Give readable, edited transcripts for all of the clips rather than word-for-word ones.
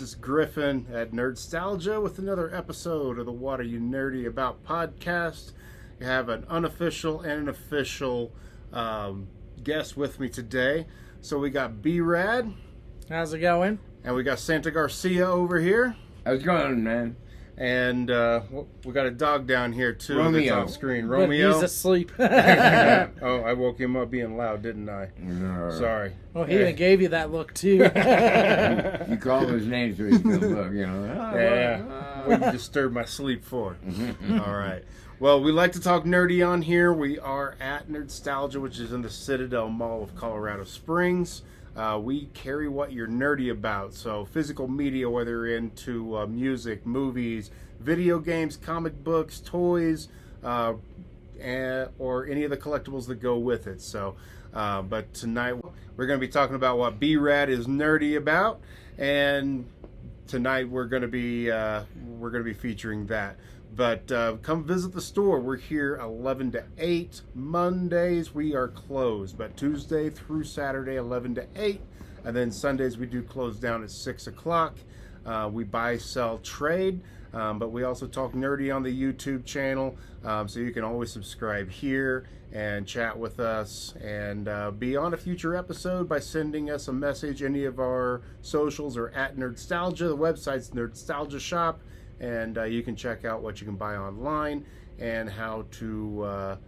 It's Griffin at Nerdstalgia with another episode of the What Are You Nerdy About podcast. You have an unofficial and an official guest with me today. So we got B-Rad. How's it going? And we got Santa Garcia over here. How's it going, man? And we got a dog down here too. Romeo. That's on screen. Romeo. But he's asleep. Oh, I woke him up being loud, didn't I? No. Sorry. Well, he even gave you that look too. You call his name so he can look, you know. Yeah. What you disturb my sleep for? All right. Well, we like to talk nerdy on here. We are at Nerdstalgia, which is in the Citadel Mall of Colorado Springs. We carry what you're nerdy about. So physical media, whether you're into music, movies, video games, comic books, toys, or any of the collectibles that go with it. So, but tonight we're going to be talking about what B-Rad is nerdy about, and tonight we're going to be featuring that. But come visit the store. We're here 11 to 8. Mondays we are closed, but Tuesday through Saturday 11 to 8. And then Sundays we do close down at 6 o'clock. We buy, sell, trade. But we also talk nerdy on the YouTube channel. So you can always subscribe here and chat with us. And be on a future episode by sending us a message. Any of our socials are at Nerdstalgia. The website's Nerdstalgia Shop. And you can check out what you can buy online and how to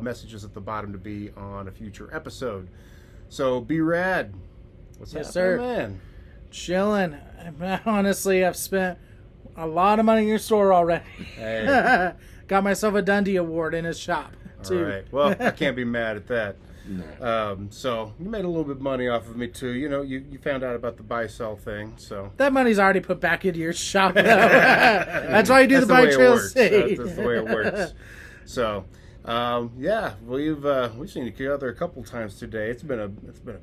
message us at the bottom to be on a future episode. So, B-Rad, what's Yes, happening, sir. man? Chilling. Honestly, I've spent a lot of money in your store already. Hey. Got myself a Dundee Award in his shop, too. All right. Well, I can't be mad at that. No. So, you made a little bit of money off of me, too. You know, you found out about the buy-sell thing, so. That money's already put back into your shop, though. That's why you do the buy, trail, save. That's the way it works. So, yeah, we've seen each other a couple times today. It's been a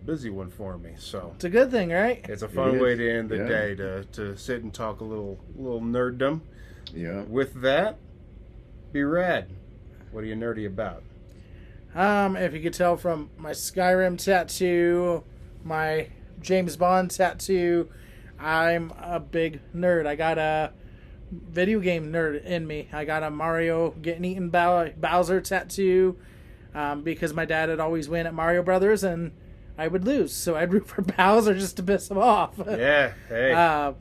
busy one for me. So It's a good thing, right? it's a fun way to end the Yeah. day to sit and talk a little nerddom. Yeah. With that, B-Rad, what are you nerdy about? If you could tell from my Skyrim tattoo, my James Bond tattoo, I'm a big nerd. I got a video game nerd in me. I got a Mario getting eaten by Bowser tattoo because my dad would always win at Mario Brothers and I would lose. So I'd root for Bowser just to piss him off. Yeah, hey.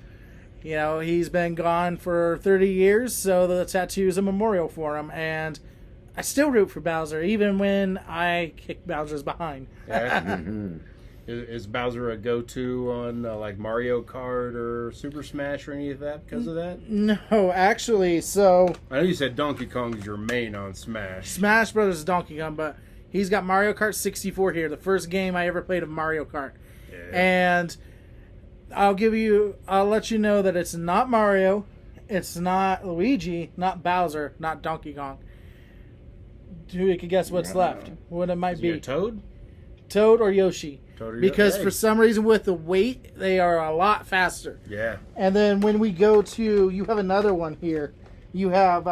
You know, he's been gone for 30 years, so the tattoo is a memorial for him. And I still root for Bowser, even when I kick Bowser's behind. Yeah. Is Bowser a go-to on like Mario Kart or Super Smash or any of that because of that? No, actually, so I know you said Donkey Kong is your main on Smash. Smash Brothers is Donkey Kong, but he's got Mario Kart 64 here, the first game I ever played of Mario Kart. Yeah. And I'll let you know that it's not Mario, it's not Luigi, not Bowser, not Donkey Kong. Who can guess what's left? What it might Is be. it a Toad? Toad or Yoshi. Toad or Because Yoshi? for some reason with the weight, they are a lot faster. Yeah. And then when we go to, you have another one here. You have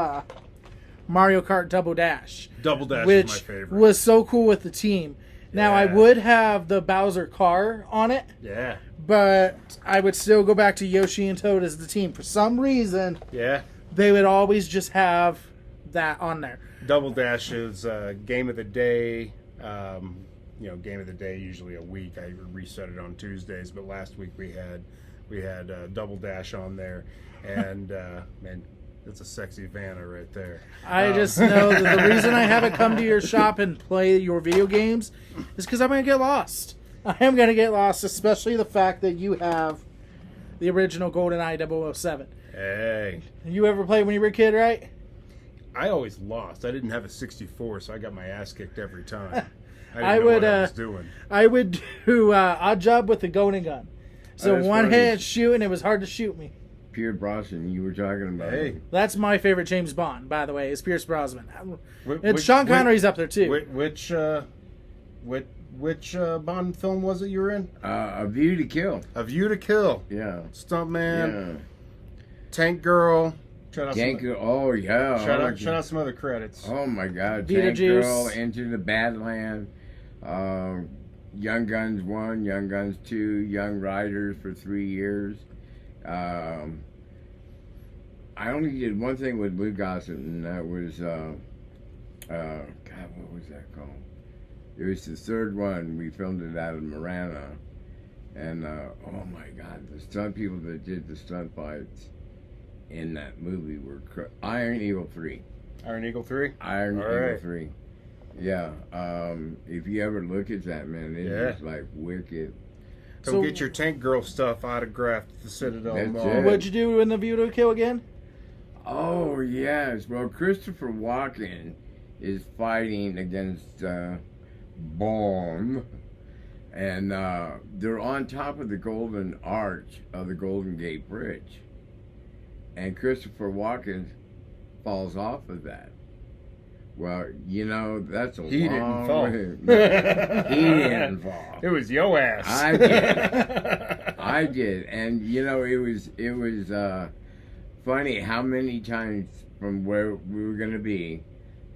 Mario Kart Double Dash. Double Dash which is my favorite. was so cool with the team. Now, I Yeah. would have the Bowser car on it, Yeah. but I would still go back to Yoshi and Toad as the team. For some reason, Yeah. they would always just have that on there. Double Dash is game of the day. Game of the day usually a week. I reset it on Tuesdays, but last week we had Double Dash on there, and man, it's a sexy Vanna right there. I just know that the reason I haven't come to your shop and play your video games is because I'm going to get lost. I am going to get lost, especially the fact that you have the original GoldenEye 007. Hey, You ever played when you were a kid, right? I always lost. I didn't have a 64, so I got my ass kicked every time. I didn't know would, what I was doing. I would do odd job with the golden gun. So That's one funny. hit shoot, and it was hard to shoot me. Pierce Brosnan, you were talking about. Hey, That's my favorite James Bond, by the way, is Pierce Brosnan. Wh- And Sean Connery's up there too. Which Bond film was it you were in? A View to Kill. A View to Kill. Yeah. Stuntman, Yeah. Tank Girl. Shout out Tank Girl. Oh, yeah. shout out some other credits. Oh, my God. Beetlejuice. Tank Girl, Into the Badland. Young Guns 1, Young Guns 2, Young Riders for 3 years. I only did one thing with Blue Gossett, and that was, God, what was that called? It was the third one. We filmed it out of Marana. And, oh my God, the stunt people that did the stunt fights in that movie were Iron Eagle 3. Iron Eagle 3? Iron Eagle 3. Yeah. If you ever look at that, man, it's like wicked. So get your Tank Girl stuff autographed at the Citadel Mall. it. What'd you do in the View to Kill again? Oh, yes. Well, Christopher Walken is fighting against Baum. And they're on top of the Golden Arch of the Golden Gate Bridge. And Christopher Walken falls off of that. Well, that's a He long didn't fall. way. No, he didn't fall. It was yo ass. I did. I did. And, it was funny how many times from where we were going to be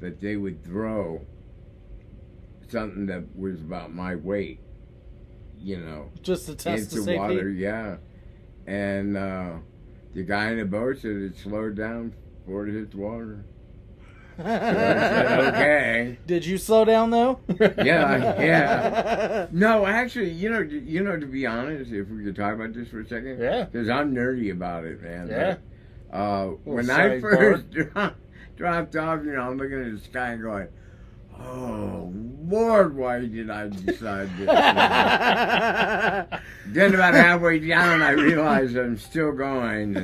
that they would throw something that was about my weight, Just to test the into safety. water, yeah. And the guy in the boat said it slowed down before it hit the water. So I said, okay. Did you slow down though? Yeah. No, actually, to be honest, if we could talk about this for a second. Yeah. Because I'm nerdy about it, man. Yeah. But, when I first dropped off, I'm looking at the sky and going, oh, Lord, why did I decide this? Then about halfway down, I realized I'm still going.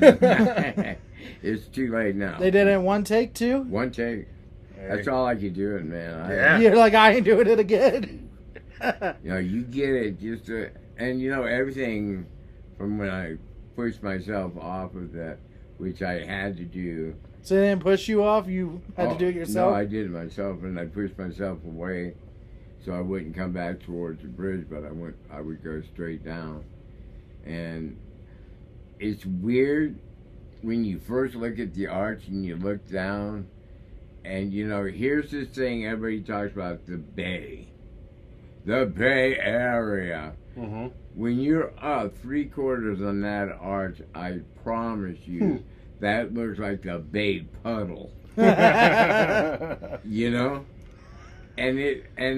It's too late now. They did it in one take too? One take. Hey. That's all I could do, it, man. Yeah. You're like, I ain't doing it again. You get it just to, and everything from when I pushed myself off of that, which I had to do. So they didn't push you off? You had to do it yourself? No, I did it myself, and I pushed myself away so I wouldn't come back towards the bridge, but I would go straight down. And it's weird when you first look at the arch and you look down, and here's this thing everybody talks about, the Bay Area. Mm-hmm. When you're up 3/4 on that arch, I promise you, that looks like the Bay Puddle. And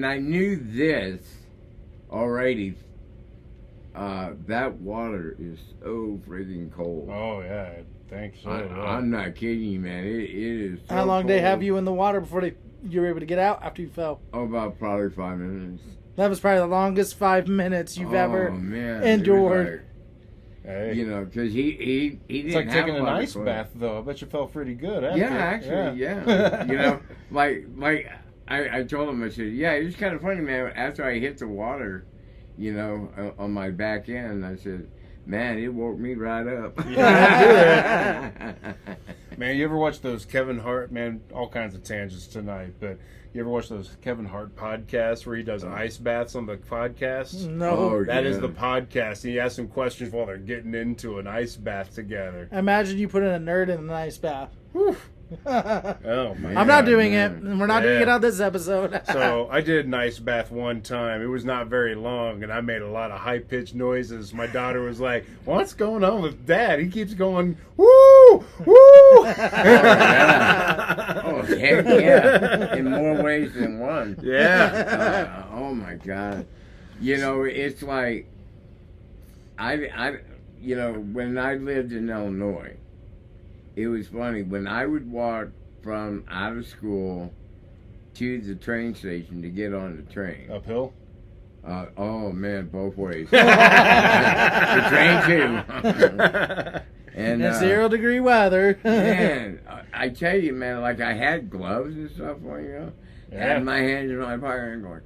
I knew this already. That water is so freaking cold. Oh, yeah, I think so. I'm not kidding you, man. It is so How long did they cold. have you in the water before you were able to get out after you fell? Oh, about probably 5 minutes. That was probably the longest 5 minutes you've ever man. endured. Hey. Because he didn't It's like have taking a an lot of ice clothes. bath, though. I bet you felt pretty good after. Yeah, actually, yeah. Like I told him, I said, yeah, it was kind of funny, man. After I hit the water, on my back end, I said, man, it woke me right up. Yeah, man, you ever watch those Kevin Hart, man, all kinds of tangents tonight, but you ever watch those Kevin Hart podcasts where he does ice baths on the podcast? No. Oh, That is yeah. the podcast. He asks them questions while they're getting into an ice bath together. Imagine you put in a nerd in an ice bath. Oh, man. I'm not doing man. it, and we're not doing Yeah. it on this episode. So I did an ice bath one time. It was not very long, and I made a lot of high-pitched noises. My daughter was like, "What's going on with Dad? He keeps going, woo, woo." Oh, heck yeah. In more ways than one. Yeah. Oh, my God. It's like, when I lived in Illinois, it was funny. When I would walk from out of school to the train station to get on the train. Uphill? Oh, man, both ways. The train, too. And In 0-degree weather. man, I tell you, man, like I had gloves and stuff on, had my hands in my pocket and going.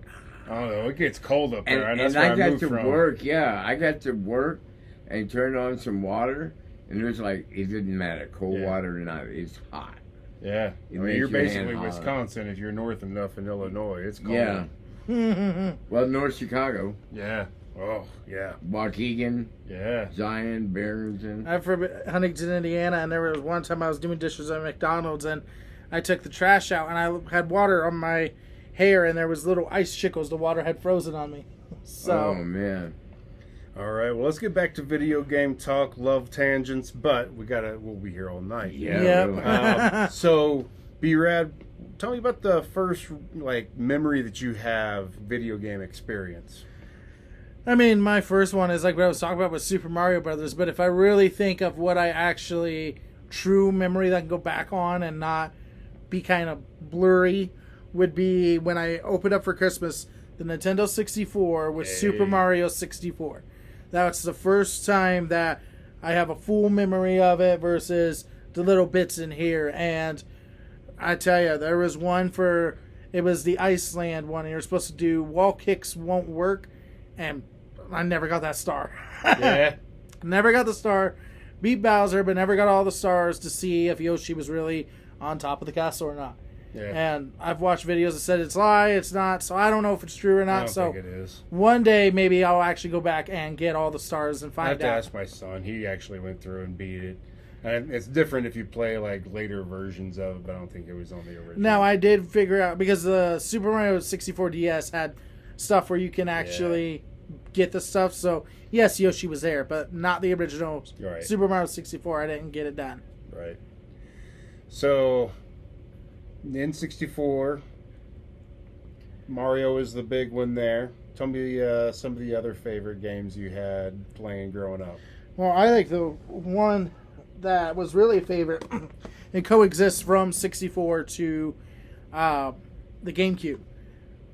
Oh, no, it gets cold up there, and that's and where I I got moved to from. work, I got to work and turned on some water, and it was like, it didn't matter, cold water or not, it's hot. Yeah. It I mean, makes you're your hand basically hotter. Wisconsin if you're north enough in Illinois. It's cold. Yeah. Well, North Chicago, Yeah. Oh, yeah. Waukegan, Yeah. Zion, Barrington. I'm from Huntington, Indiana, and there was one time I was doing dishes at McDonald's, and I took the trash out, and I had water on my hair, and there was little ice chickles. The water had frozen on me. So, Oh man. All right, well, let's get back to video game talk, love tangents, but we'll be here all night. Yeah. Yep. Really. So, B-Rad, tell me about the first, memory that you have video game experience. I mean, my first one is like what I was talking about with Super Mario Brothers, but if I really think of what I actually, true memory that I can go back on and not be kind of blurry, would be when I opened up for Christmas the Nintendo 64 with Super Mario 64. That's the first time that I have a full memory of it versus the little bits in here. And I tell you, there was one it was the Iceland one, and you're supposed to do wall kicks won't work, and I never got that star. Yeah. Never got the star. Beat Bowser, but never got all the stars to see if Yoshi was really on top of the castle or not. Yeah. And I've watched videos that said it's a lie, it's not, so I don't know if it's true or not. I don't think it is. One day maybe I'll actually go back and get all the stars and I find have to out. ask my son. He actually went through and beat it. And it's different if you play later versions of it, but I don't think it was on the original. Now I did figure out, because the Super Mario 64 DS had stuff where you can actually get the stuff. So yes, Yoshi was there, but not the original Right. Super Mario 64. I didn't get it done. Right. So, N64, Mario is the big one there. Tell me some of the other favorite games you had playing growing up. Well, I like the one that was really a favorite. It coexists from 64 to the GameCube.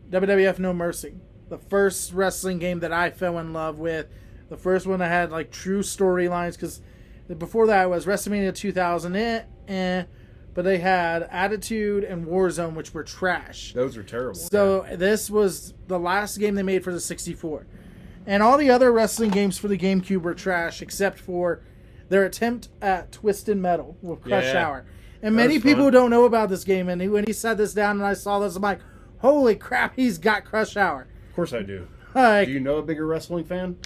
WWF No Mercy. The first wrestling game that I fell in love with. The first one that had true storylines, because before that was WrestleMania 2000, but they had Attitude and Warzone, which were trash. Those are terrible. So this was the last game they made for the 64. And all the other wrestling games for the GameCube were trash, except for their attempt at Twisted Metal with Crush Hour. And That many was people fun. don't know about this game. And when he set this down and I saw this, I'm like, holy crap, he's got Crush Hour. Of course I do. Like, Do you know a bigger wrestling fan?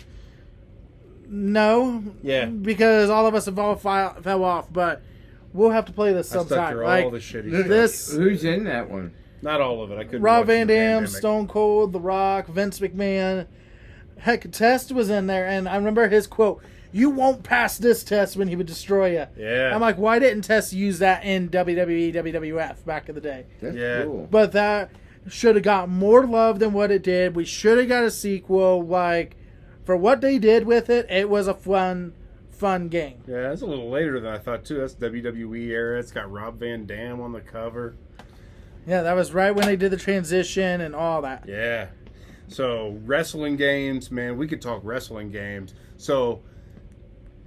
no. Yeah. Because all of us have all fell off, but we'll have to play this I stuck sometime. through all the shitty stuff. This, Who's in that one? Not all of it. I couldn't Rob watch Van the Dam, pandemic. Stone Cold, The Rock, Vince McMahon. Heck, Test was in there, and I remember his quote, "You won't pass this test," when he would destroy you. Yeah. I'm like, why didn't Test use that in WWE, WWF back in the day? That's Yeah. cool. But that should have got more love than what it did. We should have got a sequel. For what they did with it, it was a fun game. Yeah, it's a little later than I thought, too. That's WWE era. It's got Rob Van Dam on the cover. Yeah, that was right when they did the transition and all that. Yeah. So, wrestling games, man, we could talk wrestling games. So,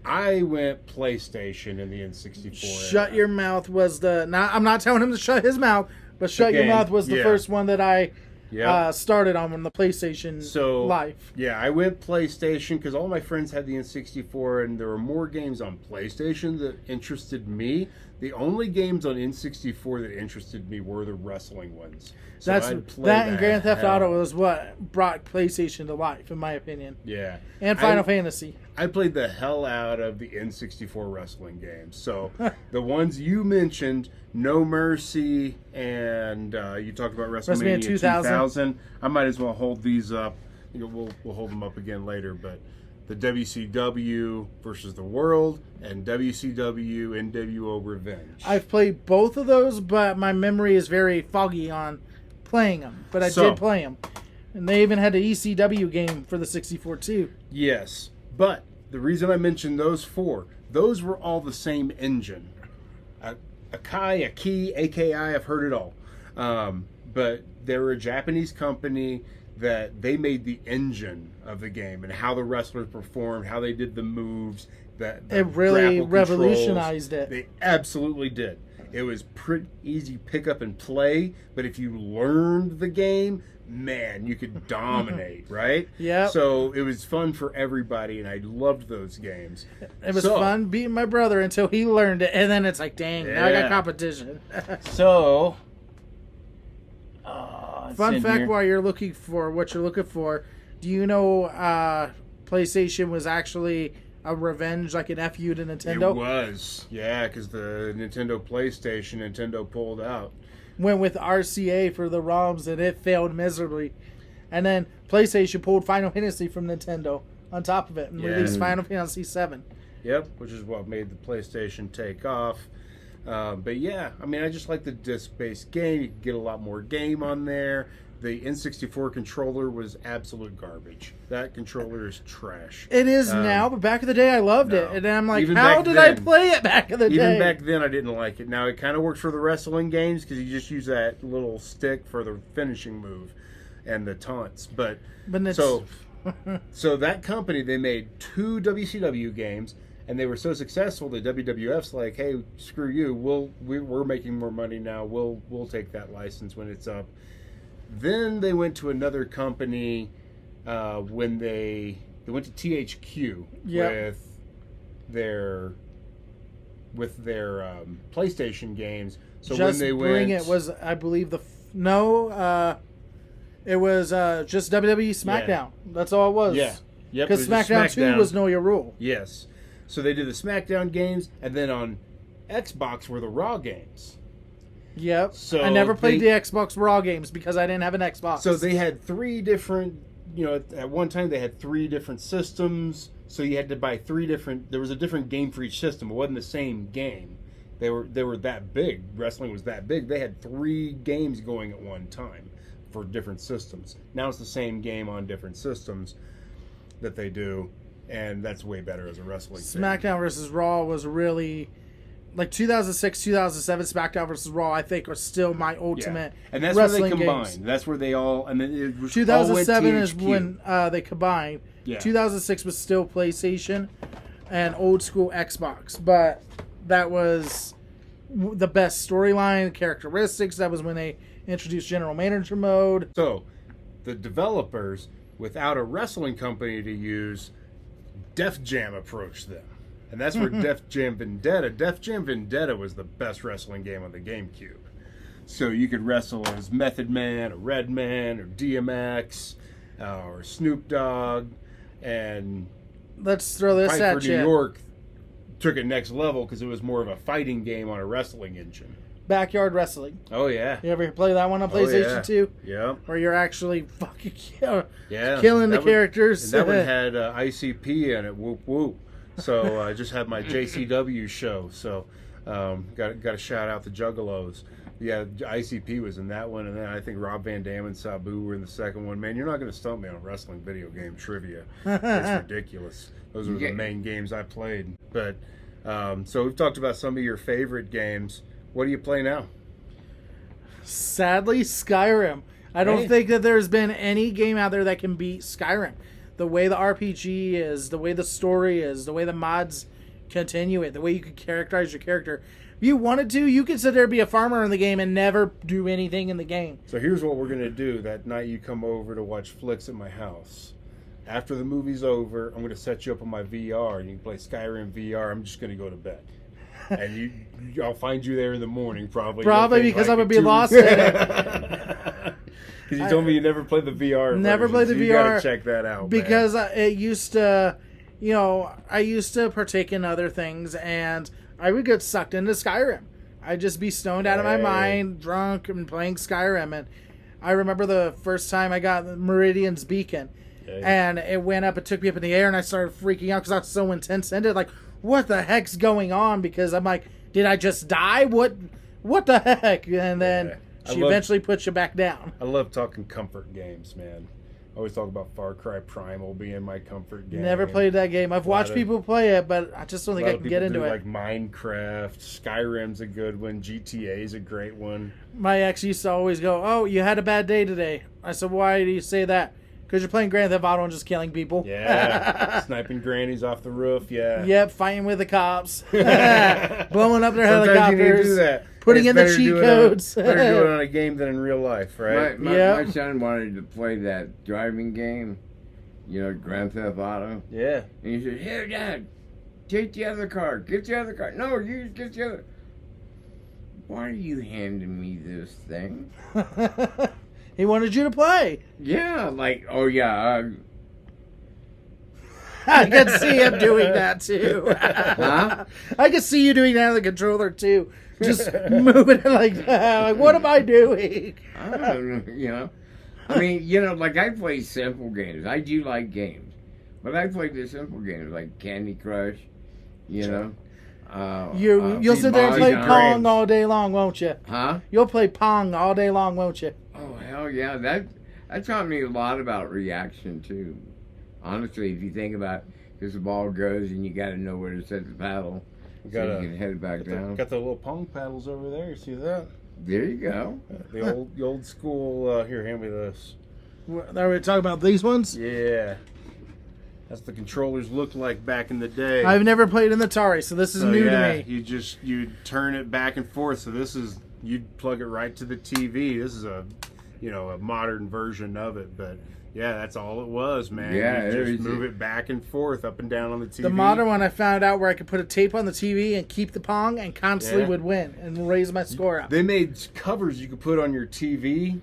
I went PlayStation in the N64 Shut era. Your Mouth was I'm not telling him to shut his mouth, but Shut Your game, Mouth was the yeah. first one that I Yep. started on the PlayStation life. Yeah, I went PlayStation because all my friends had the N64, and there were more games on PlayStation that interested me. The only games on N64 that interested me were the wrestling ones. So I'd play That and the Grand Theft hell- Auto is what brought PlayStation to life, in my opinion. Yeah. And Final Fantasy. I played the hell out of the N64 wrestling games. So the ones you mentioned, No Mercy, and you talked about WrestleMania 2000. I might as well hold these up. We'll hold them up again later, but the WCW versus the World and WCW NWO Revenge. I've played both of those, but my memory is very foggy on playing them. But I did play them. And they even had an ECW game for the 64 too. Yes, but the reason I mentioned those four, those were all the same engine. Akai, Aki, AKI, I've heard it all. But they were a Japanese company that they made the engine of the game and how the wrestlers performed, how they did the moves. The It really grapple revolutionized controls. it. They absolutely did. It was pretty easy pick up and play, but if you learned the game, man, you could dominate, right? Yep. So it was fun for everybody, and I loved those games. It was fun beating my brother until he learned it, and then it's like, dang, now I Yeah. got competition. So, Fun fact while you're looking for what you're looking for, do you know PlayStation was actually a revenge, like an FU to Nintendo? It was, yeah, because the Nintendo PlayStation, Nintendo pulled out. Went with RCA for the ROMs, and it failed miserably. And then PlayStation pulled Final Fantasy from Nintendo on top of it and released Final Fantasy VII. Yep, which is what made the PlayStation take off. But yeah, I mean, I just like the disc-based game. You can get a lot more game on there. The N64 controller was absolute garbage. That controller is trash. It is now, but back in the day, I loved it. And I'm like, Even how back did then- I play it back in the day? Even back then, I didn't like it. Now, it kind of works for the wrestling games because you just use that little stick for the finishing move and the taunts. But it's, so that company, they made 2 WCW games, and they were so successful that WWF's like, hey, screw you. We're making more money now. We'll take that license when it's up. Then they went to another company when they went to THQ with their PlayStation games. So Just when they Bring went, It was, I believe, it was just WWE SmackDown. Yeah. That's all it was. Yeah. Yep. Because it was SmackDown 2 was Know Your Rule. Yes. So they did the SmackDown games, and then on Xbox were the Raw games. Yep. So I never played the Xbox Raw games because I didn't have an Xbox. So they had 3 different, at one time they had 3 different systems. So you had to buy 3 different, there was a different game for each system. It wasn't the same game. They were that big. Wrestling was that big. They had 3 games going at one time for different systems. Now it's the same game on different systems that they do. And that's way better as a wrestling thing. SmackDown versus Raw was really... Like 2006, 2007, SmackDown versus Raw, I think, are still my ultimate And that's wrestling where they combined. games. That's where they all... And then it was 2007 all went is THQ. when they combined. Yeah. 2006 was still PlayStation and old school Xbox. But that was the best storyline, characteristics. That was when they introduced General Manager mode. So, the developers, without a wrestling company to use, Def Jam approached them. And that's where Def Jam Vendetta was the best wrestling game on the GameCube. So you could wrestle as Method Man, or Redman, or DMX, or Snoop Dogg, and Let's throw this Fight at for New you. York took it next level because it was more of a fighting game on a wrestling engine. Backyard Wrestling. Oh, yeah. You ever play that one on PlayStation 2? Yeah. Where you're actually fucking Yeah. killing the That one- characters. And that one had ICP in it. Whoop, whoop. So I just had my JCW show. So got to shout out the Juggalos. Yeah, ICP was in that one, and then I think Rob Van Dam and Sabu were in the second one. Man, you're not going to stump me on wrestling video game trivia. It's ridiculous. Those were the main games I played. But so we've talked about some of your favorite games. What do you play now? Sadly, Skyrim. I don't think that there's been any game out there that can beat Skyrim. The way the RPG is, the way the story is, the way the mods continue it, the way you can characterize your character. If you wanted to, you could sit there and be a farmer in the game and never do anything in the game. So here's what we're going to do that night you come over to watch flicks at my house. After the movie's over, I'm going to set you up on my VR. You can play Skyrim VR. I'm just going to go to bed. And I'll find you there in the morning, probably. Probably because I'm going to be lost in it. Because you told me you never played the VR. Never played the so VR. You got to check that out. Because it used to, I used to partake in other things, and I would get sucked into Skyrim. I'd just be stoned out of my mind, drunk, and playing Skyrim. And I remember the first time I got Meridian's Beacon, and it went up, it took me up in the air, and I started freaking out because I was so intense into it. Like, what the heck's going on? Because I'm like, did I just die? What the heck? And then she eventually puts you back down. I love talking comfort games, man. I always talk about Far Cry Primal being my comfort game. Never played that game. I've watched people play it, but I just don't think I can get into it. Like Minecraft, Skyrim's a good one, GTA's a great one. My ex used to always go, "Oh, you had a bad day today." I said, "Why do you say that?" Because you're playing Grand Theft Auto and just killing people. Yeah, sniping grannies off the roof. Yeah. Yep, fighting with the cops, blowing up their Sometimes helicopters, you need to do that. putting in the cheat codes. Better do it on a game than in real life, right? My son wanted to play that driving game, Grand Theft Auto. Yeah. And he said, "Here, Dad, take the other car. Get the other car. No, you get the other." Why are you handing me this thing? He wanted you to play. Yeah, oh yeah. I can see him doing that too. Huh? I can see you doing that on the controller too. Just moving it like that. Like, what am I doing? I don't know, I mean, like I play simple games. I do like games, but I play the simple games like Candy Crush. You'll sit there and play Pong all day long, won't you? Huh? You'll play Pong all day long, won't you? Oh hell yeah! That taught me a lot about reaction too. Honestly, if you think about, because the ball goes and you got to know where to set the paddle, you can head it back down. Got the little Pong paddles over there. You see that? There you go. The old school. Here, hand me this. Are we talking about these ones? Yeah. That's the controllers looked like back in the day. I've never played an Atari, so this is new to me. You turn it back and forth. So this is, you'd plug it right to the TV. This is a modern version of it, but yeah, that's all it was, man. Yeah, you just move it back and forth, up and down on the TV. The modern one, I found out where I could put a tape on the TV and keep the Pong, and constantly would win and raise my score up. They made covers you could put on your TV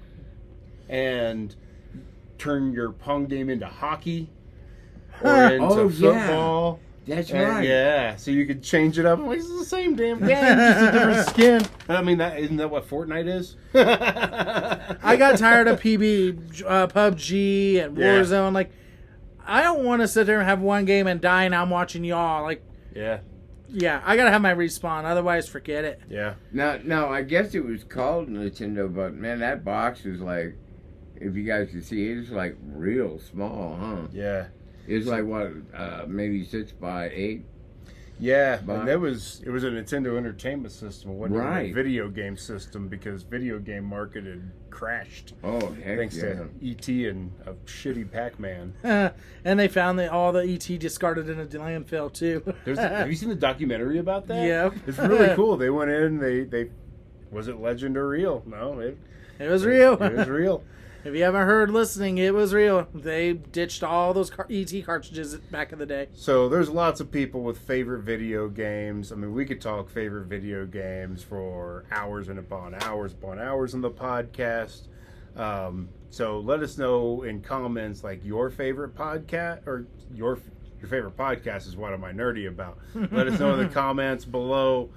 and turn your Pong game into hockey. Or into football. That's right. Yeah, so you could change it up. I'm like, this is the same damn game, just a different skin. I mean, isn't that what Fortnite is? I got tired of PUBG and Warzone. Like, I don't want to sit there and have one game and die, and I'm watching y'all. Like, yeah, I gotta have my respawn. Otherwise, forget it. Yeah. Now, I guess it was called Nintendo, but man, that box is like, if you guys can see, it's like real small, huh? Yeah. It's like what, maybe 6 by 8. Yeah, and it was a Nintendo Entertainment System. It wasn't Right. a video game system because video game market had crashed. Oh, heck Thanks to E.T. and a shitty Pac-Man. And they found that all the ET discarded in a landfill too. Have you seen the documentary about that? Yeah. It's really cool. They went in. They was it legend or real? No, it was real. It was real. If you haven't heard listening, it was real. They ditched all those ET cartridges back in the day. So there's lots of people with favorite video games. I mean, we could talk favorite video games for hours upon hours in the podcast. So let us know in comments, like, your favorite podcast, or your favorite podcast is what am I nerdy about. Let us know in the comments below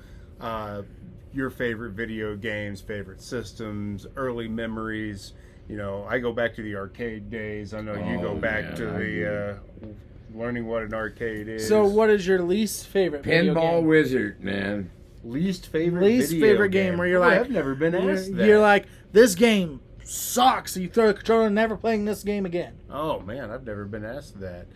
your favorite video games, favorite systems, early memories. I go back to the arcade days. I know you go back to the learning what an arcade is. So what is your least favorite video game? Pinball Wizard, man. Least favorite game where you're like, I've never been asked that. You're like, this game sucks. So you throw the controller and never playing this game again. Oh man, I've never been asked that.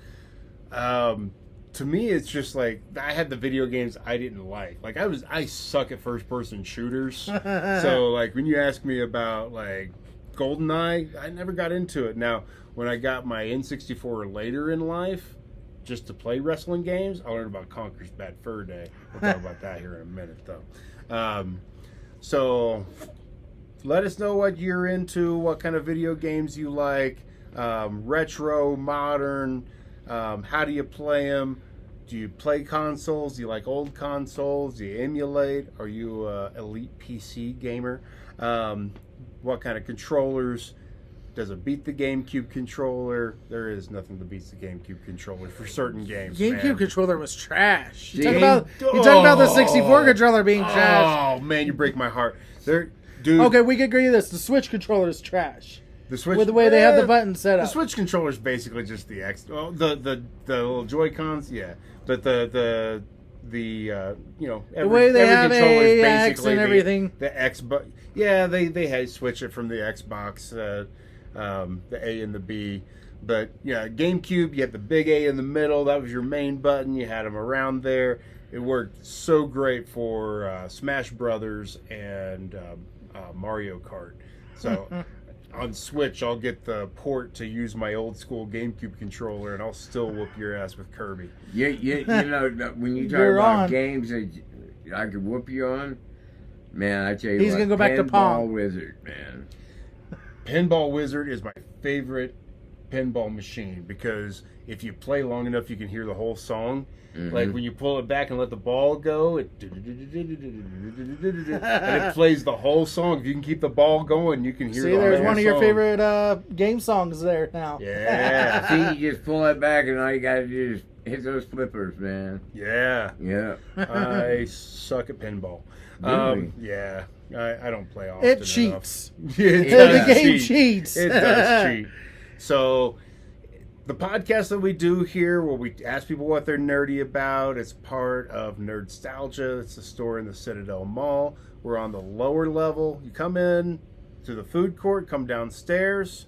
To me, it's just like, I had the video games I didn't like. Like, I suck at first person shooters. So like when you ask me about like GoldenEye, I never got into it. Now, when I got my N64 later in life, just to play wrestling games, I learned about Conker's Bad Fur Day. We'll talk about that here in a minute, though. So, let us know what you're into, what kind of video games you like, retro, modern, how do you play them? Do you play consoles? Do you like old consoles? Do you emulate? Are you an elite PC gamer? What kind of controllers? Does it beat the GameCube controller? There is nothing that beats the GameCube controller for certain games. GameCube controller was trash. You talk about the 64 controller being trash. Oh man, you break my heart. Dude. Okay, we can agree to this. The Switch controller is trash. The Switch, with the way they have the buttons set up. The Switch controller is basically just the X. Oh, the little Joy-Cons, yeah. But the way they have a X and everything. The Xbox, yeah, they had switch it from the Xbox, the A and the B. But yeah, GameCube, you had the big A in the middle. That was your main button. You had them around there. It worked so great for Smash Brothers and Mario Kart. So on Switch, I'll get the port to use my old school GameCube controller, and I'll still whoop your ass with Kirby. When you talk about games that I could whoop you on, man, I tell you he's gonna go back to Pong. Pinball Wizard, man. Pinball Wizard is my favorite pinball machine because if you play long enough, you can hear the whole song. Mm-hmm. Like when you pull it back and let the ball go, and it plays the whole song. If you can keep the ball going, you can hear the whole song. See, there's one of your favorite game songs there now. Yeah. See, you just pull it back and all you gotta do is hit those flippers, man. Yeah. Yeah. I suck at pinball. Really? Yeah. I don't play often. It cheats. It Yeah. does The game cheat. cheats. It does cheat. So, the podcast that we do here, where we ask people what they're nerdy about, it's part of Nerdstalgia. It's a store in the Citadel Mall. We're on the lower level. You come in to the food court, come downstairs.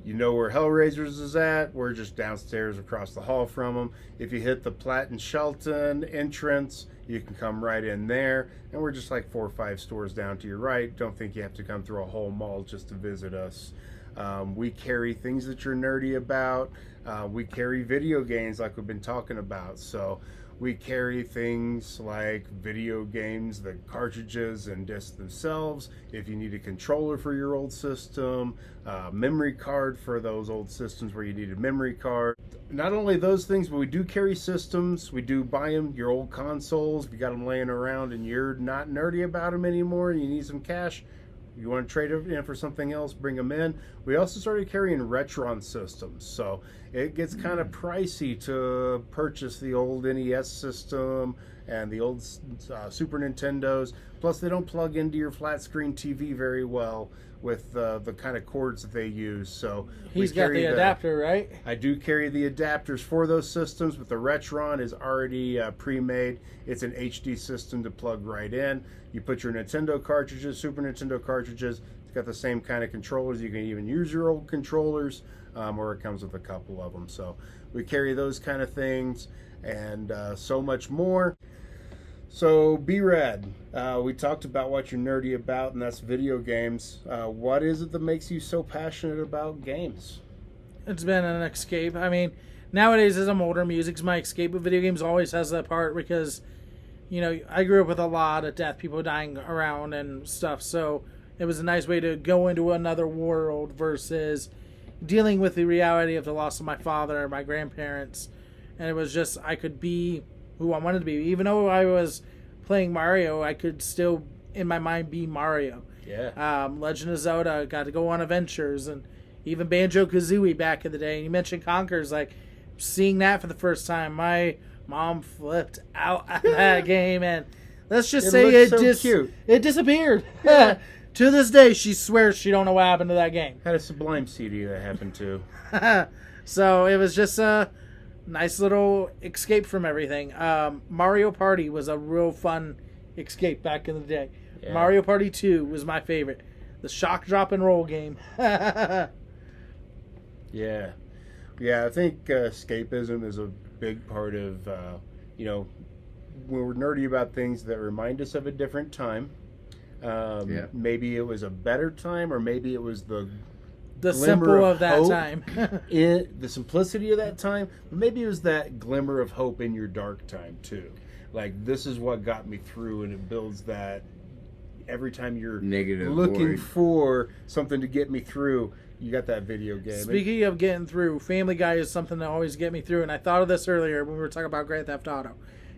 You know where Hellraisers is at. We're just downstairs across the hall from them. If you hit the Platt and Shelton entrance, you can come right in there. And we're just like 4 or 5 stores down to your right. Don't think you have to come through a whole mall just to visit us. We carry things that you're nerdy about. We carry video games like we've been talking about. So we carry things like video games, the cartridges and discs themselves. If you need a controller for your old system, memory card for those old systems where you need a memory card. Not only those things, but we do carry systems. We do buy them, your old consoles. If you got them laying around and you're not nerdy about them anymore and you need some cash, you want to trade it in for something else, bring them in. We also started carrying Retron systems, so it gets kind of pricey to purchase the old NES system and the old Super Nintendos. Plus, they don't plug into your flat screen TV very well with the kind of cords that they use. So He's got the adapter, right? I do carry the adapters for those systems, but the Retron is already pre-made. It's an HD system to plug right in. You put your Nintendo cartridges, Super Nintendo cartridges. It's got the same kind of controllers. You can even use your old controllers, or it comes with a couple of them. So we carry those kind of things and so much more. So, B-Rad, we talked about what you're nerdy about, and that's video games. What is it that makes you so passionate about games? It's been an escape. I mean, nowadays as I'm older, music's my escape, but video games always has that part because, you know, I grew up with a lot of death, people dying around and stuff, so it was a nice way to go into another world versus dealing with the reality of the loss of my father and my grandparents. And it was just, I could be who I wanted to be. Even though I was playing Mario, I could still, in my mind, be Mario. Yeah. Legend of Zelda, got to go on adventures, and even Banjo-Kazooie back in the day. And you mentioned Conker's, like, seeing that for the first time, my mom flipped out at that game, and let's just say it disappeared. Yeah. To this day, she swears she don't know what happened to that game. Had a Sublime CD that happened too. So it was just a nice little escape from everything. Mario Party was a real fun escape back in the day. Yeah. Mario Party 2 was my favorite. The shock, drop, and roll game. Yeah. Yeah, I think escapism is a big part of, when we're nerdy about things that remind us of a different time. Maybe it was a better time, or maybe it was the simple of that hope time. The simplicity of that time. Maybe it was that glimmer of hope in your dark time too. Like, this is what got me through, and it builds that every time you're Negative looking void. for something to get me through, you got that video game. Speaking of getting through, Family Guy is something that always get me through, and I thought of this earlier when we were talking about Grand Theft Auto.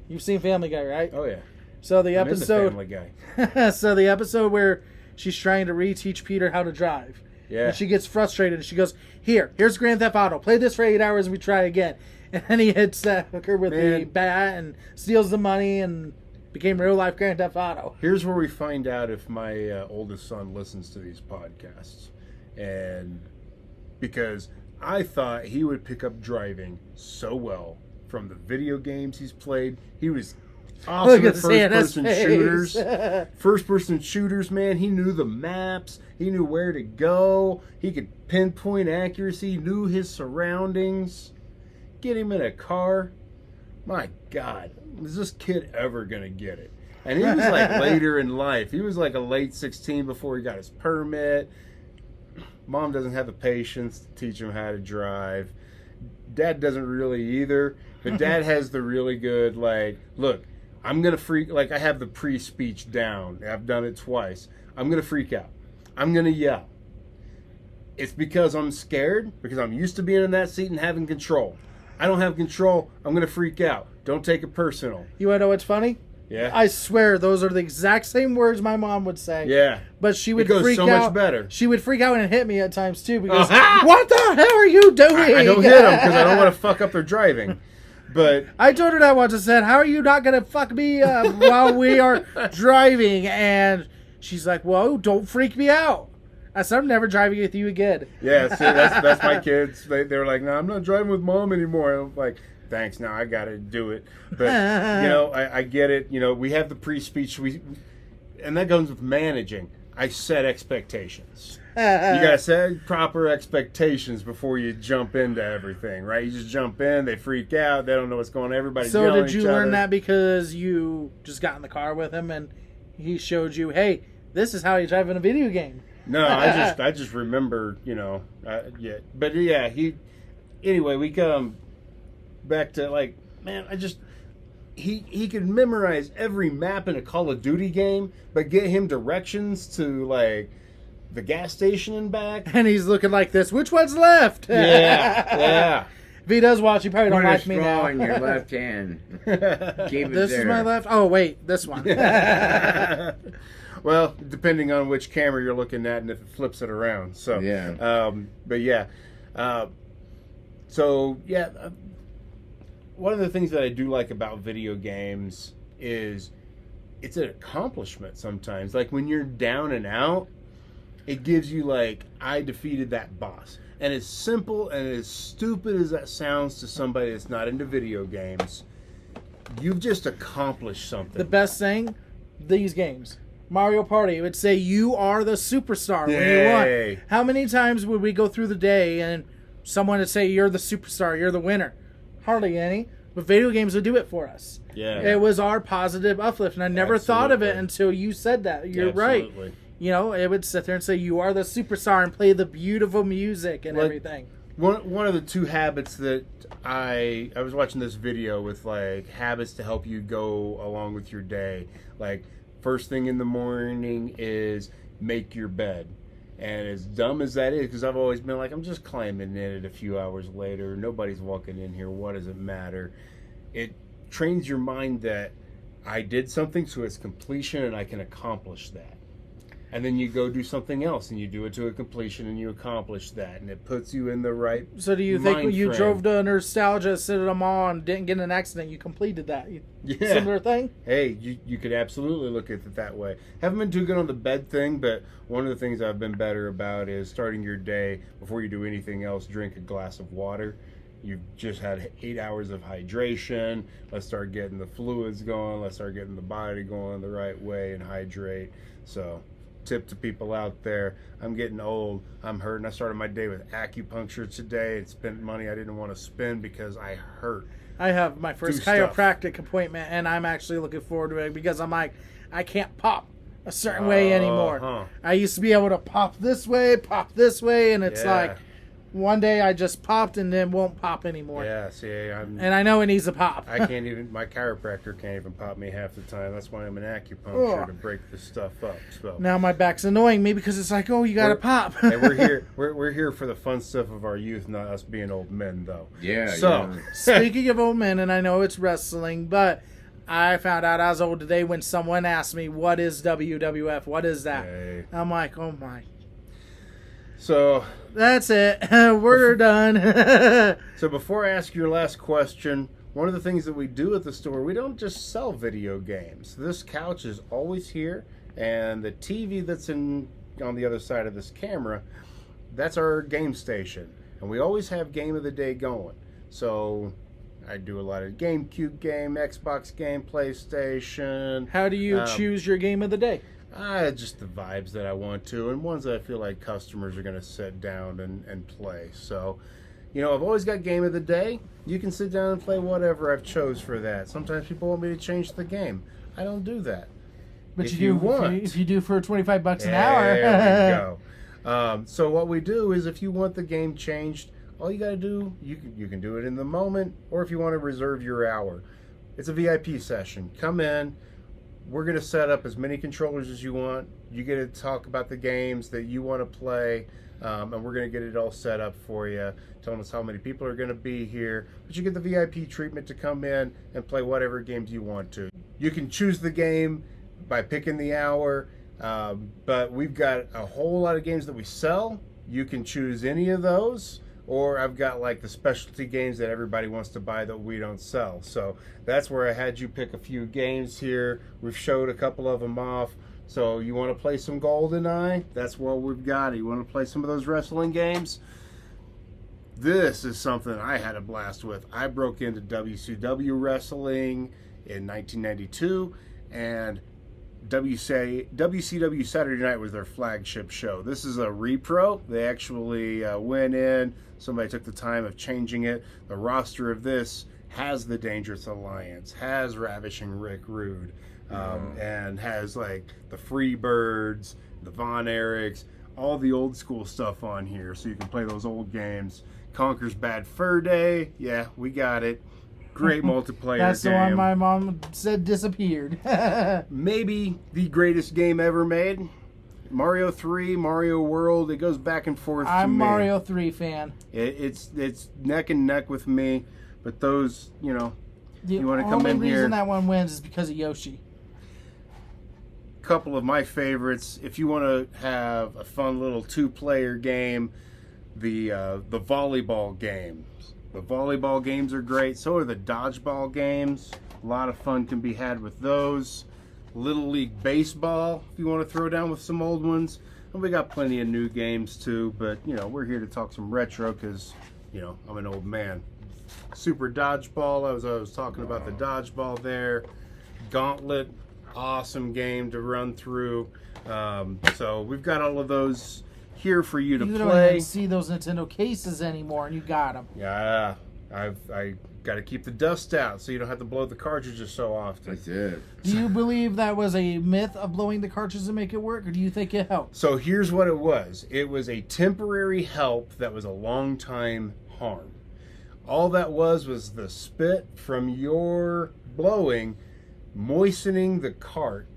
You've seen Family Guy, right? Oh yeah. So the I'm in the episode, Family Guy. so the episode where she's trying to reteach Peter how to drive. Yeah. And she gets frustrated, and she goes, here's Grand Theft Auto. Play this for 8 hours, and we try again. And then he hits that hooker with the bat and steals the money and became real-life Grand Theft Auto. Here's where we find out if my oldest son listens to these podcasts. And because I thought he would pick up driving so well from the video games he's played. He was awesome at first-person shooters. First-person shooters, man. He knew the maps. He knew where to go. He could pinpoint accuracy. He knew his surroundings. Get him in a car. My God, is this kid ever going to get it? And he was like later in life. He was like a late 16 before he got his permit. Mom doesn't have the patience to teach him how to drive. Dad doesn't really either. But Dad has the really good, like, look, I'm going to freak, like, I have the pre-speech down. I've done it twice. I'm going to freak out. I'm going to yell. It's because I'm scared, because I'm used to being in that seat and having control. I don't have control. I'm going to freak out. Don't take it personal. You want to know what's funny? Yeah. I swear those are the exact same words my mom would say. Yeah. But she would It goes freak so out. much better. She would freak out and hit me at times too because what the hell are you doing? I don't hit them because I don't want to fuck up their driving. But I told her that once. I said, how are you not going to fuck me up while we are driving? And she's like, well, don't freak me out. I said, I'm never driving with you again. yeah, see, that's my kids. They're like, no, I'm not driving with mom anymore. I'm like, thanks, now I got to do it. But, I get it. We have the pre-speech. And that goes with managing. I set expectations. You got to set proper expectations before you jump into everything, right? You just jump in, they freak out, they don't know what's going on, everybody's yelling at each other. So did you learn that because you just got in the car with him and he showed you, hey, this is how you drive in a video game? No, I just remember, yeah. But yeah, anyway, we come back to like, man, he could memorize every map in a Call of Duty game, but get him directions to like the gas station and back. And he's looking like this. Which one's left? Yeah. If he does watch, he probably don't Put a like me now. straw in your left hand. Keep it This there. is my left. Oh wait, this one. Well, depending on which camera you're looking at and if it flips it around. So Yeah. But yeah. One of the things that I do like about video games is it's an accomplishment sometimes. Like when you're down and out, it gives you like, I defeated that boss. And as simple and as stupid as that sounds to somebody that's not into video games, you've just accomplished something. The best thing, these games. Mario Party, it would say you are the superstar when you won. How many times would we go through the day and someone would say you're the superstar, you're the winner? Hardly any. But video games would do it for us. Yeah. It was our positive uplift, and I never thought of it until you said that. You're right. It would sit there and say you are the superstar and play the beautiful music and everything. One of the two habits that I was watching this video with, like, habits to help you go along with your day. Like, first thing in the morning is make your bed. And as dumb as that is, because I've always been like, I'm just climbing in it a few hours later. Nobody's walking in here. What does it matter? It trains your mind that I did something, so it's completion, and I can accomplish that. And then you go do something else, and you do it to a completion, and you accomplish that, and it puts you in the right. So do you think when you drove to Nerdstalgia, sit at a mall, and didn't get in an accident, you completed that? Yeah. Similar thing? Hey, you could absolutely look at it that way. Haven't been too good on the bed thing, but one of the things I've been better about is starting your day, before you do anything else, drink a glass of water. You've just had 8 hours of hydration. Let's start getting the fluids going. Let's start getting the body going the right way and hydrate. So, tip to people out there, I'm getting old, I'm hurting. I started my day with acupuncture today and spent money I didn't want to spend because I hurt. I have my first chiropractic appointment, and I'm actually looking forward to it because I'm like, I can't pop a certain way anymore. I used to be able to pop this way, and it's like, one day I just popped and then won't pop anymore. Yeah, see, and I know it needs a pop. I can't even, my chiropractor can't even pop me half the time. That's why I'm an acupuncture to break this stuff up. So now my back's annoying me because it's like, oh, you gotta pop. And we're here for the fun stuff of our youth, not us being old men, though. Yeah. So speaking of old men, and I know it's wrestling, but I found out I was old today when someone asked me, what is WWF? What is that? Hey. I'm like, oh my. So that's it. We're done. So before I ask your last question, one of the things that we do at the store, we don't just sell video games. This couch is always here, and the TV that's on the other side of this camera, that's our game station. And we always have Game of the Day going. So I do a lot of GameCube game, Xbox game, PlayStation. How do you choose your game of the day? Just the vibes that I want to, and ones that I feel like customers are going to sit down and play. So, I've always got Game of the Day. You can sit down and play whatever I've chose for that. Sometimes people want me to change the game. I don't do that. But if you do for $25 an hour. There we go. So what we do is, if you want the game changed, all you got to do, you can do it in the moment, or if you want to reserve your hour. It's a VIP session. Come in. We're going to set up as many controllers as you want. You get to talk about the games that you want to play, and we're going to get it all set up for you, telling us how many people are going to be here. But you get the VIP treatment to come in and play whatever games you want to. You can choose the game by picking the hour, but we've got a whole lot of games that we sell. You can choose any of those. or I've got like the specialty games that everybody wants to buy that we don't sell. So that's where I had you pick a few games here. We've showed a couple of them off. So you want to play some GoldenEye? That's what we've got. You want to play some of those wrestling games? This is something I had a blast with. I broke into WCW wrestling in 1992, and WCW Saturday Night was their flagship show. This is a repro. They actually went in. Somebody took the time of changing it. The roster of this has the Dangerous Alliance, has Ravishing Rick Rude, and has like the Freebirds, the Von Erichs, all the old school stuff on here, so you can play those old games. Conker's Bad Fur Day. Yeah, we got it. Great multiplayer That's game. the one my mom said disappeared. Maybe the greatest game ever made. Mario 3, Mario World. It goes back and forth. I'm Mario 3 fan. It's neck and neck with me. But those, you want to come in here. The only reason that one wins is because of Yoshi. Couple of my favorites. If you want to have a fun little 2-player game, the volleyball games. The volleyball games are great. So are the dodgeball games. A lot of fun can be had with those. Little League Baseball, if you want to throw down with some old ones. And we got plenty of new games too. But, we're here to talk some retro because, I'm an old man. Super Dodgeball, I was talking about the dodgeball there. Gauntlet, awesome game to run through. So we've got all of those here for you to play. You don't even see those Nintendo cases anymore, and you got them. Yeah, I got to keep the dust out so you don't have to blow the cartridges so often. That's it. Do you believe that was a myth of blowing the cartridges to make it work, or do you think it helped? So here's what it was. It was a temporary help that was a long time harm. All that was the spit from your blowing moistening the cart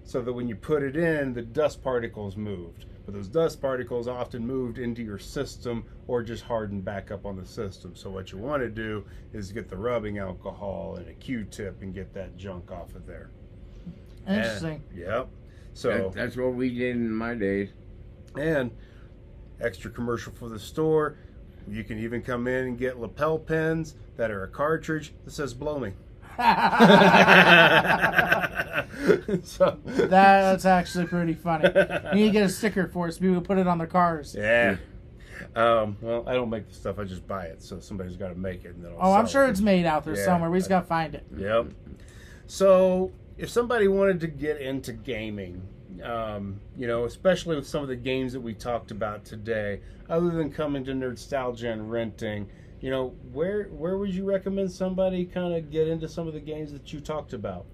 so that when you put it in, the dust particles moved. But those dust particles often moved into your system or just hardened back up on the system. So what you want to do is get the rubbing alcohol and a Q-tip and get that junk off of there. Interesting. Yep. So that's what we did in my days. And extra commercial for the store. You can even come in and get lapel pins that are a cartridge that says "Blow me." So that's actually pretty funny. You need to get a sticker for it so people can put it on their cars. Yeah. Well, I don't make the stuff. I just buy it. So somebody's got to make it. And then I'm sure it's made out there somewhere. We just got to find it. Yep. So if somebody wanted to get into gaming, especially with some of the games that we talked about today, other than coming to Nerdstalgia and renting, where would you recommend somebody kind of get into some of the games that you talked about?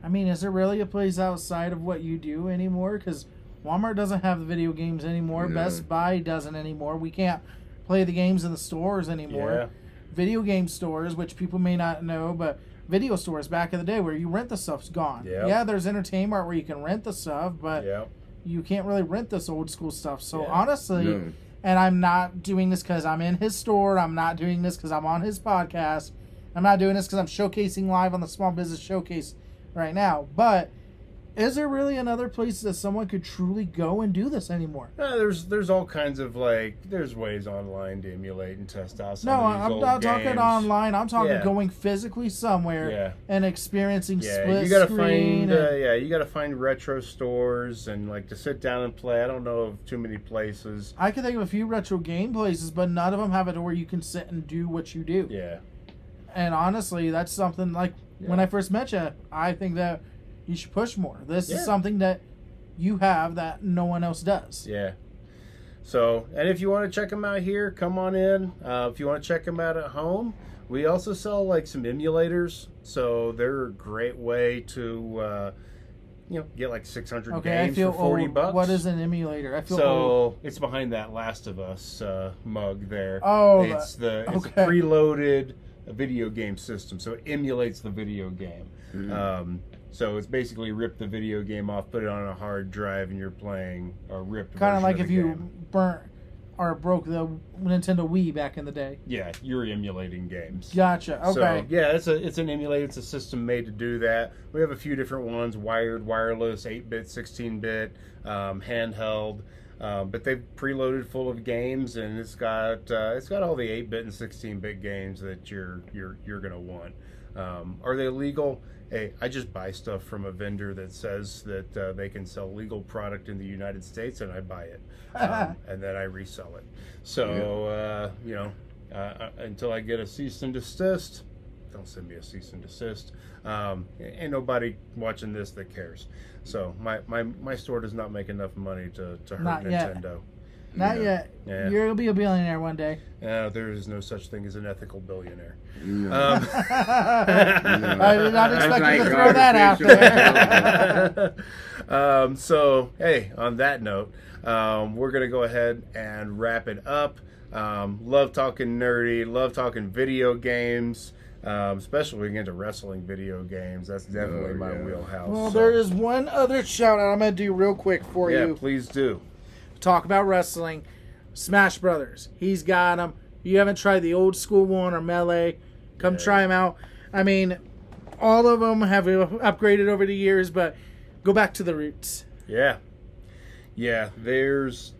I mean, is there really a place outside of what you do anymore? Because Walmart doesn't have the video games anymore. No. Best Buy doesn't anymore. We can't play the games in the stores anymore. Yeah. Video game stores, which people may not know, but video stores back in the day where you rent the stuff's gone. Yep. Yeah, there's Entertainment where you can rent the stuff, but you can't really rent this old school stuff. So honestly, and I'm not doing this because I'm in his store. I'm not doing this because I'm on his podcast. I'm not doing this because I'm showcasing live on the Small Business Showcase right now. But is there really another place that someone could truly go and do this anymore? There's all kinds of there's ways online to emulate and test out some of these I'm old not games. Talking online. I'm talking going physically somewhere and experiencing split you gotta screen. You got to find retro stores and to sit down and play. I don't know of too many places. I can think of a few retro game places, but none of them have it where you can sit and do what you do. Yeah. And honestly, that's something when I first met you, I think that you should push more. This is something that you have that no one else does. Yeah. So, and if you want to check them out here, come on in. If you want to check them out at home, we also sell some emulators. So they're a great way to, get 600 games for $40. What is an emulator? I feel old. It's behind that Last of Us mug there. Oh, it's a preloaded video game system, so it emulates the video game. Mm-hmm. So it's basically rip the video game off, put it on a hard drive, and you're playing a ripped version kind of like of if you burnt or broke the Nintendo Wii back in the day. Yeah, you're emulating games. Gotcha. Okay. So it's an emulator. It's a system made to do that. We have a few different ones: wired, wireless, 8-bit, 16-bit, handheld. But they've preloaded full of games, and it's got all the 8-bit and 16-bit games that you're gonna want. Are they legal? Hey, I just buy stuff from a vendor that says that they can sell legal product in the United States, and I buy it, and then I resell it. So until I get a cease and desist, don't send me a cease and desist. Ain't nobody watching this that cares. So my store does not make enough money to hurt Not Nintendo. Yet. Not yet. Yeah. You'll be a billionaire one day. There is no such thing as an ethical billionaire. No. I did not expect That's you to like throw that out there. So, hey, on that note, we're going to go ahead and wrap it up. Love talking nerdy, love talking video games, especially when we get into wrestling video games. That's definitely my wheelhouse. Well, there is one other shout out I'm going to do real quick for you. Yeah, please do. Talk about wrestling. Smash Brothers. He's got them. You haven't tried the old school one or Melee, come try them out. I mean, all of them have upgraded over the years, but go back to the roots. Yeah. There's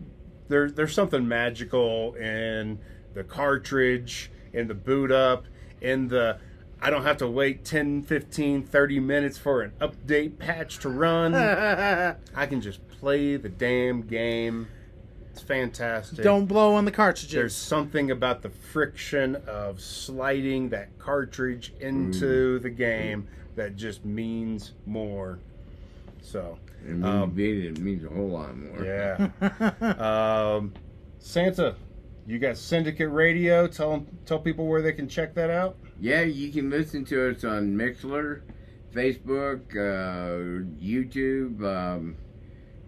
something magical in the cartridge, in the boot up, in the I don't have to wait 10, 15, 30 minutes for an update patch to run. I can just play the damn game. It's fantastic. Don't blow on the cartridges. There's something about the friction of sliding that cartridge into the game that just means more. So, It means a whole lot more. yeah. Santa, you got Syndicate Radio. Tell people where they can check that out. Yeah, you can listen to us on Mixler, Facebook, YouTube,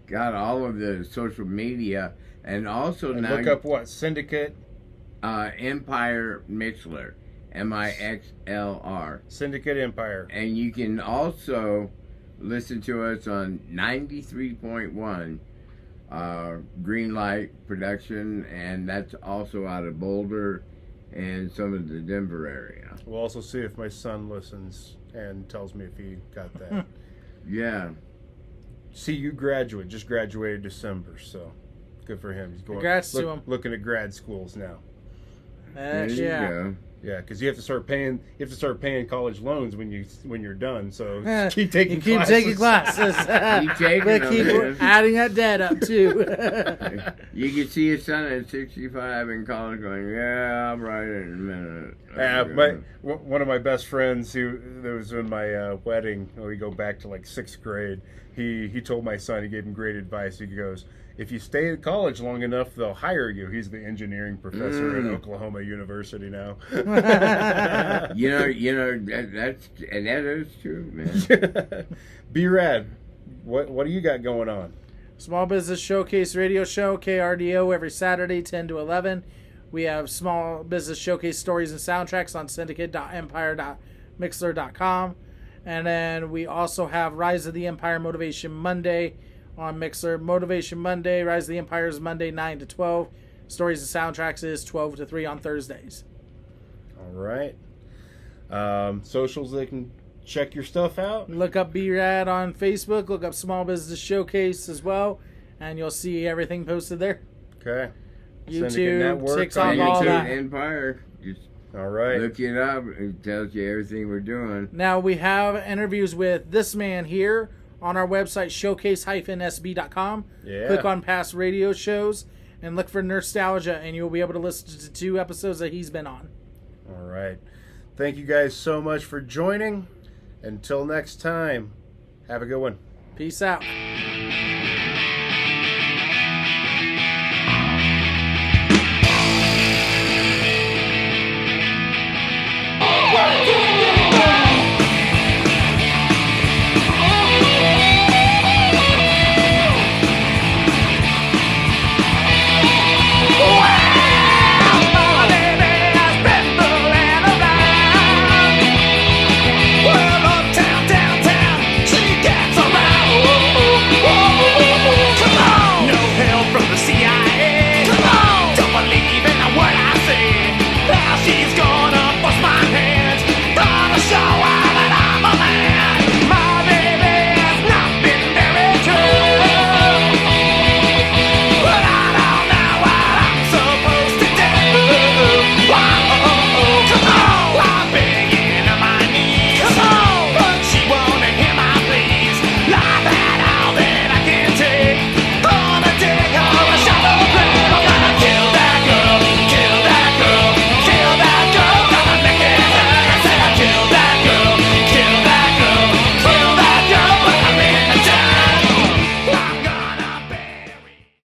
got all of the social media, and also And now look up what? Syndicate? Empire Mixler, Mixlr. Syndicate Empire. And you can also listen to us on 93.1 Greenlight Production, and that's also out of Boulder and some of the Denver area. We'll also see if my son listens and tells me if he got that. Yeah. CU graduate, just graduated December, so good for him. He's going. Congrats to him. Looking at grad schools now. There you Yeah. go. Yeah, because you have to start paying college loans when you're done. So keep taking classes. taking classes. Keep taking But them, keep man. adding that debt up too. You can see your son at 65 in college going, yeah, I'll write it in a minute. One of my best friends that was in my wedding, we go back to like 6th grade, he told my son, he gave him great advice. He goes, if you stay at college long enough, they'll hire you. He's the engineering professor at Oklahoma University now. you know that is true, man. B-Rad, what do you got going on? Small Business Showcase Radio Show, KRDO, every Saturday, 10 to 11. We have Small Business Showcase stories and soundtracks on syndicate.empire.mixler.com. And then we also have Rise of the Empire Motivation Monday on Mixler. Motivation Monday, Rise of the Empire is Monday 9 to 12. Stories and soundtracks is 12 to 3 on Thursdays. All right. Socials, they can check your stuff out. Look up B-Rad on Facebook. Look up Small Business Showcase as well. And you'll see everything posted there. Okay. YouTube, TikTok, And all YouTube that. Empire. Just All right. look it up. It tells you everything we're doing. Now we have interviews with this man here on our website, showcase-sb.com. Yeah. Click on past radio shows and look for Nerdstalgia, and you'll be able to listen to 2 episodes that he's been on. All right. Thank you guys so much for joining. Until next time, have a good one. Peace out.